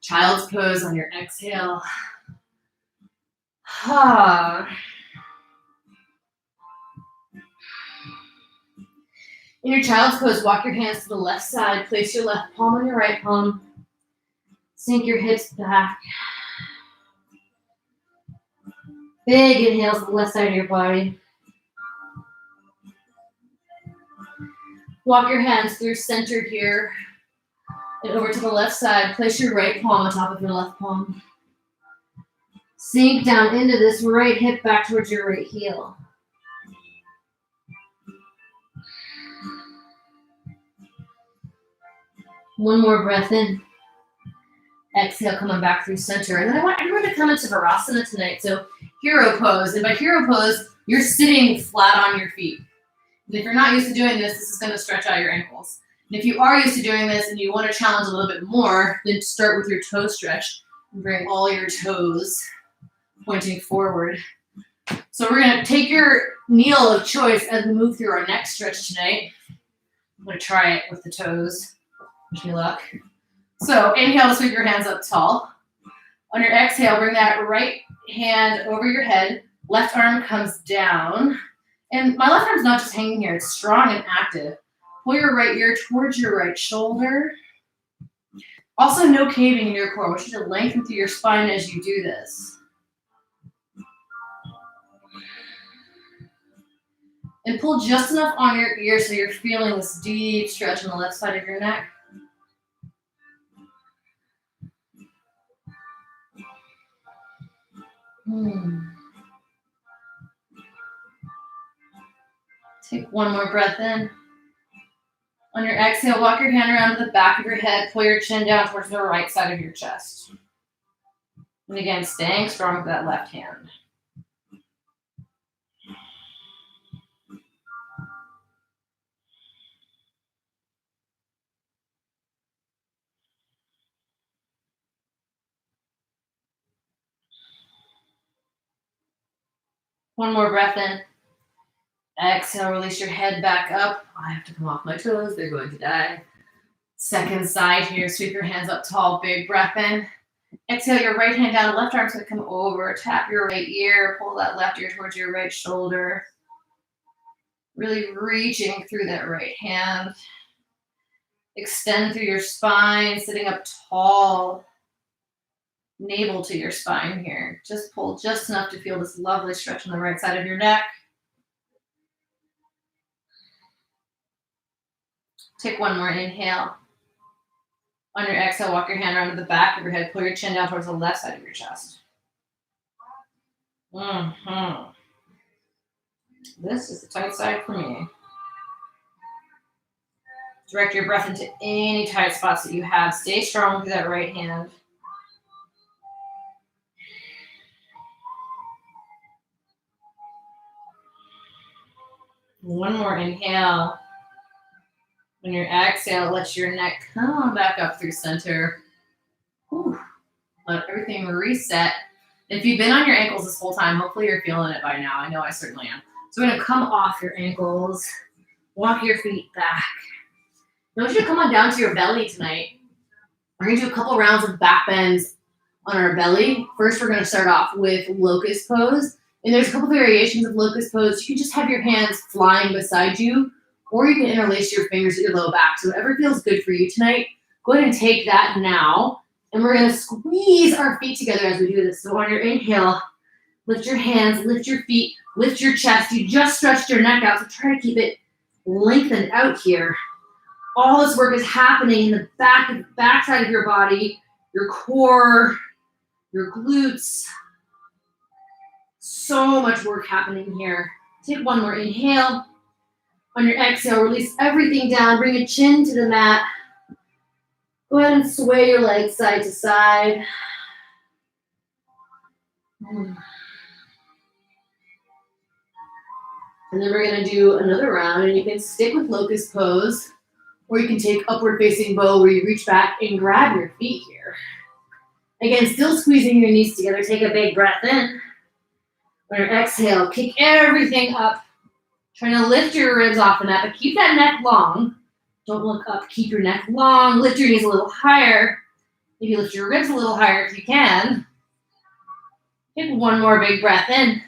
Child's pose on your exhale. In your child's pose, walk your hands to the left side. Place your left palm on your right palm. Sink your hips back. Big inhales to the left side of your body. Walk your hands through center here and over to the left side. Place your right palm on top of your left palm. Sink down into this right hip back towards your right heel. One more breath in. Exhale, coming back through center. And then I want everyone to come into Virasana tonight. So hero pose. And by hero pose, you're sitting flat on your feet. And if you're not used to doing this, this is going to stretch out your ankles. And if you are used to doing this and you want to challenge a little bit more, then start with your toe stretch and bring all your toes pointing forward. So we're going to take your kneel of choice as we move through our next stretch tonight. I'm going to try it with the toes. Wish me luck. So inhale to sweep your hands up tall. On your exhale, bring that right hand over your head. Left arm comes down. And my left arm's not just hanging here. It's strong and active. Pull your right ear towards your right shoulder. Also, no caving in your core. I want you to lengthen through your spine as you do this. And pull just enough on your ear so you're feeling this deep stretch on the left side of your neck. Take one more breath in. On your exhale, walk your hand around to the back of your head. Pull your chin down towards the right side of your chest. And again, staying strong with that left hand. One more breath in. Exhale, release your head back up. I have to come off my toes. They're going to die. Second side here. Sweep your hands up tall. Big breath in. Exhale, your right hand down. Left arm's going to come over. Tap your right ear. Pull that left ear towards your right shoulder. Really reaching through that right hand. Extend through your spine, sitting up tall. Navel to your spine here. Just pull just enough to feel this lovely stretch on the right side of your neck. Take one more inhale. On your exhale, walk your hand around to the back of your head. Pull your chin down towards the left side of your chest. This is the tight side for me. Direct your breath into any tight spots that you have. Stay strong with that right hand. One more inhale. On your exhale, let your neck come back up through center. Whew. Let everything reset. If you've been on your ankles this whole time, hopefully you're feeling it by now. I know I certainly am. So we're going to come off your ankles. Walk your feet back. I want you to come on down to your belly tonight. We're going to do a couple rounds of back bends on our belly. First, we're going to start off with locust pose. And there's a couple variations of locust pose. You can just have your hands flying beside you, or you can interlace your fingers at your low back. So whatever feels good for you tonight, go ahead and take that now. And we're going to squeeze our feet together as we do this. So on your inhale, lift your hands, lift your feet, lift your chest. You just stretched your neck out, so try to keep it lengthened out here. All this work is happening in the back side of your body, your core, your glutes. So much work happening here. Take one more inhale. On your exhale, release everything down. Bring your chin to the mat. Go ahead and sway your legs side to side. And then we're going to do another round, and you can stick with locust pose, or you can take upward facing bow where you reach back and grab your feet here. Again, still squeezing your knees together. Take a big breath in. On your exhale, kick everything up. Trying to lift your ribs off the mat, but keep that neck long. Don't look up. Keep your neck long. Lift your knees a little higher. Maybe lift your ribs a little higher if you can. Take one more big breath in.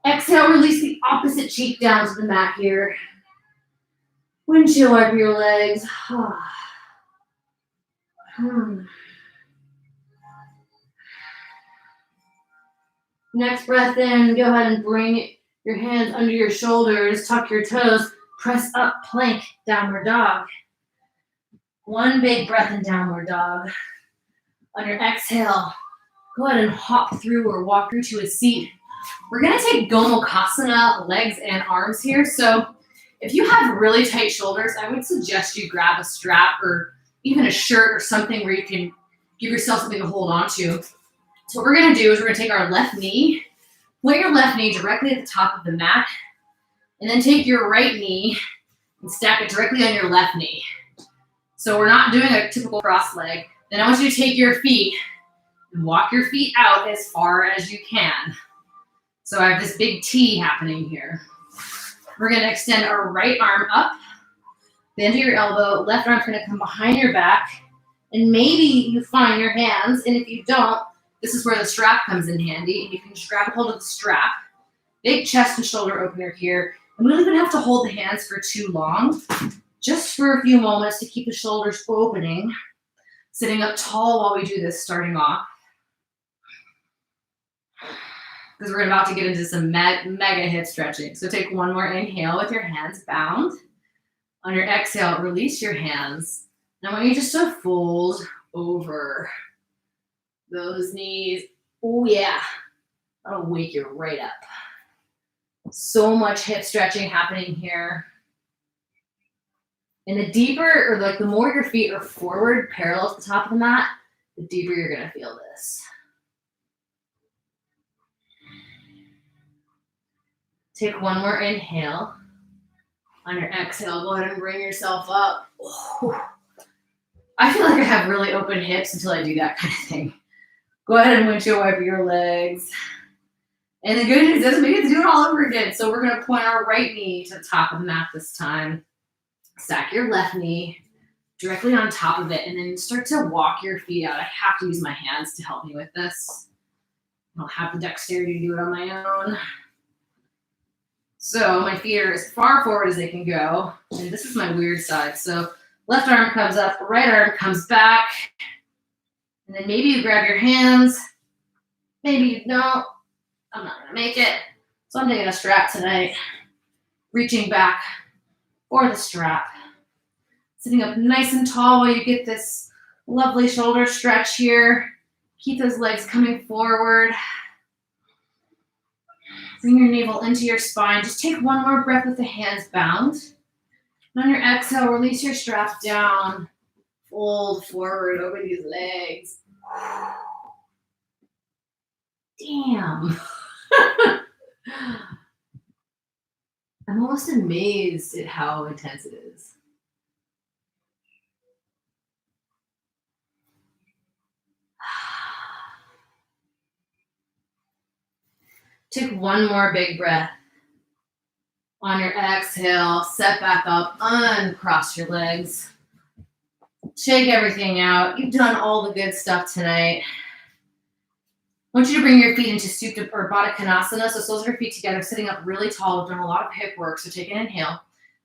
Exhale, release the opposite cheek down to the mat here. Windshield wiper your legs. Next breath in, go ahead and bring your hands under your shoulders, tuck your toes, press up, plank, downward dog. One big breath in downward dog. On your exhale, go ahead and hop through or walk through to a seat. We're going to take Gomukhasana, legs and arms here. So if you have really tight shoulders, I would suggest you grab a strap or even a shirt or something where you can give yourself something to hold on to. So what we're going to do is we're going to take our left knee, put your left knee directly at the top of the mat, and then take your right knee and stack it directly on your left knee. So we're not doing a typical cross leg. Then I want you to take your feet and walk your feet out as far as you can. So I have this big T happening here. We're going to extend our right arm up, bend to your elbow, left arm's going to come behind your back, and maybe you find your hands, and if you don't, this is where the strap comes in handy, and you can just grab a hold of the strap. Big chest and shoulder opener here. And we don't even have to hold the hands for too long, just for a few moments to keep the shoulders opening, sitting up tall while we do this, starting off. because we're about to get into some mega hip stretching. So take one more inhale with your hands bound. On your exhale, release your hands. And I want you just to fold over those knees. Oh yeah, that'll wake you right up. So much hip stretching happening here. And the deeper, or like the more your feet are forward, parallel to the top of the mat, the deeper you're gonna feel this. Take one more inhale. On your exhale, go ahead and bring yourself up. Oh. I feel like I have really open hips until I do that kind of thing. Go ahead and windshield wipe your legs. And the good news is we get to do it all over again. So we're gonna point our right knee to the top of the mat this time. Stack your left knee directly on top of it, and then start to walk your feet out. I have to use my hands to help me with this. I don't have the dexterity to do it on my own. So my feet are as far forward as they can go. And this is my weird side. So left arm comes up, right arm comes back. And then maybe you grab your hands. Maybe you don't. I'm not gonna make it. So I'm taking a strap tonight. Reaching back for the strap. Sitting up nice and tall while you get this lovely shoulder stretch here. Keep those legs coming forward. Bring your navel into your spine. Just take one more breath with the hands bound. And on your exhale, release your strap down. Fold forward over these legs. Damn. I'm almost amazed at how intense it is. Take one more big breath. On your exhale, set back up, uncross your legs. Shake everything out. You've done all the good stuff tonight. I want you to bring your feet into Supta or Baddha Konasana. So soles of your feet together, sitting up really tall. We've done a lot of hip work. So take an inhale.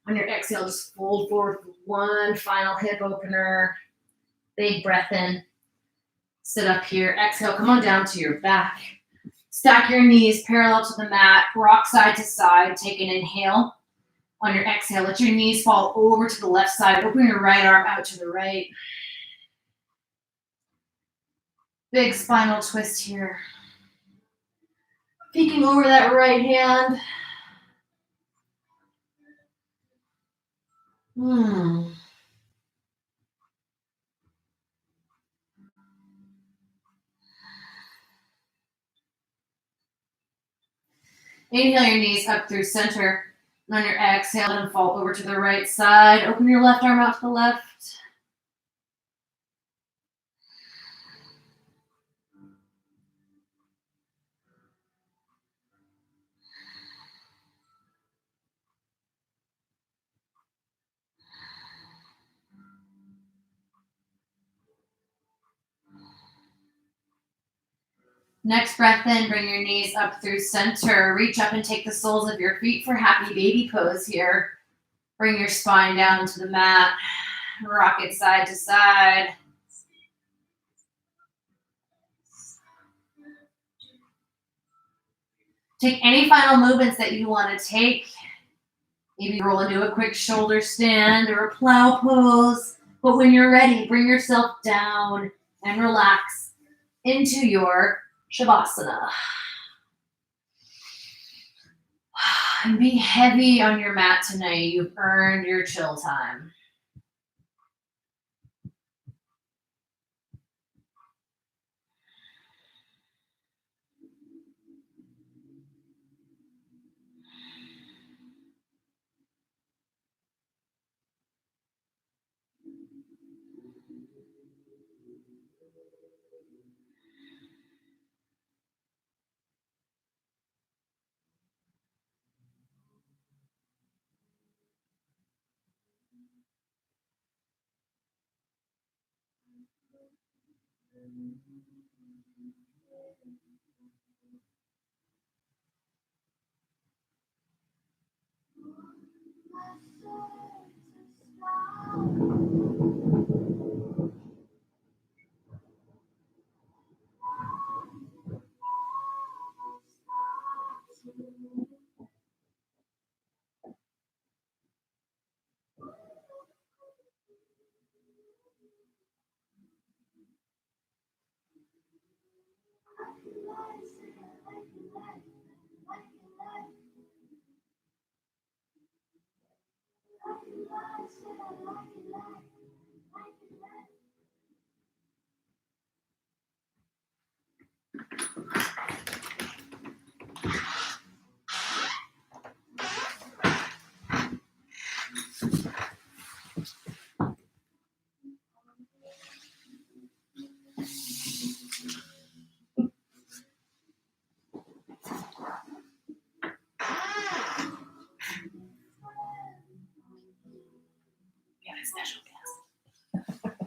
On your exhale, just fold forward for one final hip opener. Big breath in. Sit up here. Exhale, come on down to your back. Stack your knees parallel to the mat. Rock side to side. Take an inhale. On your exhale, let your knees fall over to the left side. Open your right arm out to the right. Big spinal twist here. Peeking over that right hand. Inhale your knees up through center. And on your exhale, let them fall over to the right side. Open your left arm out to the left. Next breath in, bring your knees up through center. Reach up and take the soles of your feet for happy baby pose here. Bring your spine down to the mat. Rock it side to side. Take any final movements that you want to take. Maybe roll into a quick shoulder stand or a plow pose. But when you're ready, bring yourself down and relax into your Shavasana. And be heavy on your mat tonight. You've earned your chill time. special guest.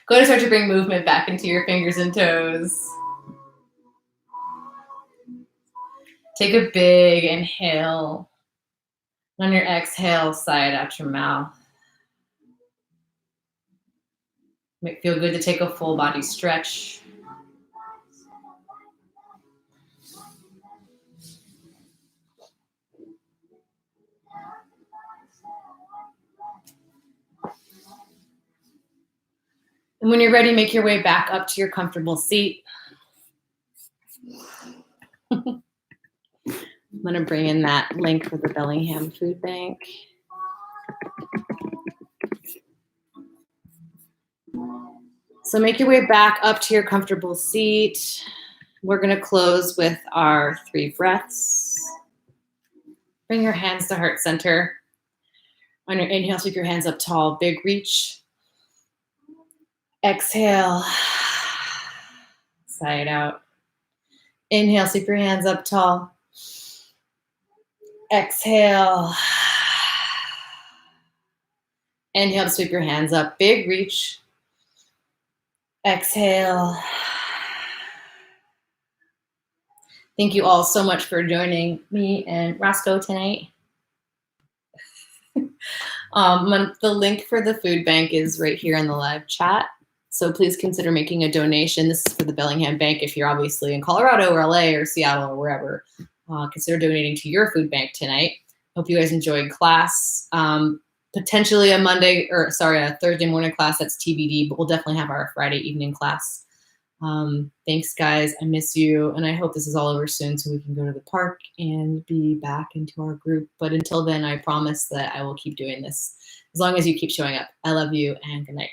Go to start to bring movement back into your fingers and toes. Take a big inhale. On your exhale, sigh it out your mouth. Might feel good to take a full body stretch. And when you're ready, make your way back up to your comfortable seat. I'm going to bring in that link for the Bellingham Food Bank. So make your way back up to your comfortable seat. We're going to close with our 3 breaths. Bring your hands to heart center. On your inhale, sweep your hands up tall, big reach. Exhale, sigh it out. Inhale, sweep your hands up tall. Exhale. Inhale, sweep your hands up, big reach. Exhale. Thank you all so much for joining me and Roscoe tonight. The link for the food bank is right here in the live chat. So please consider making a donation. This is for the Bellingham Bank. If you're obviously in Colorado or LA or Seattle or wherever, consider donating to your food bank tonight. Hope you guys enjoyed class. Potentially a Thursday morning class, that's TBD, but we'll definitely have our Friday evening class. Thanks guys, I miss you. And I hope this is all over soon so we can go to the park and be back into our group. But until then, I promise that I will keep doing this as long as you keep showing up. I love you and good night.